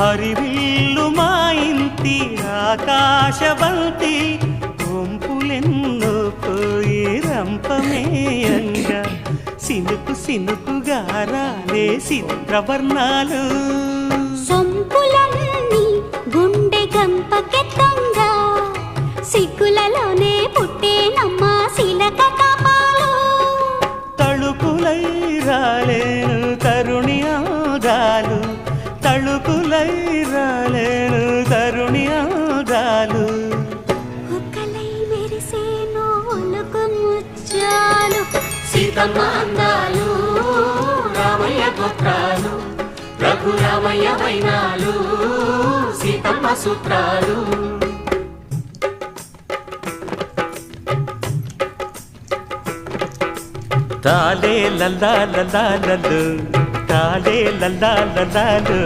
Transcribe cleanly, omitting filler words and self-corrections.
హరివిల్లు మా ఇంటి ఆకాశవంతి కొంపులెన్నో పోయి రంపమేయంగా సినుకు సినుకుగా రాలే చిత్రవర్ణాలు సొంపులన్నీ గుండె గంపకెత్తంగా సిగ్గులలోనే పుట్టేనమ్మ శిలక కపాలు తళుకులై రాలేను తరుణి ఆదాలు తళుకులై రాలేను తరుణి ఆదాలు ఒక్కలై మెరిసేను ఒలుకు ముత్యాలు సీతమ్మ అందాలు రామయ్య గోత్రాలు రఘురామయ్య వైనాలు సీతమ్మ సూత్రాలు తాలే లల్లా లల్లా లల్లు తాలే లల్లా లల్లాలు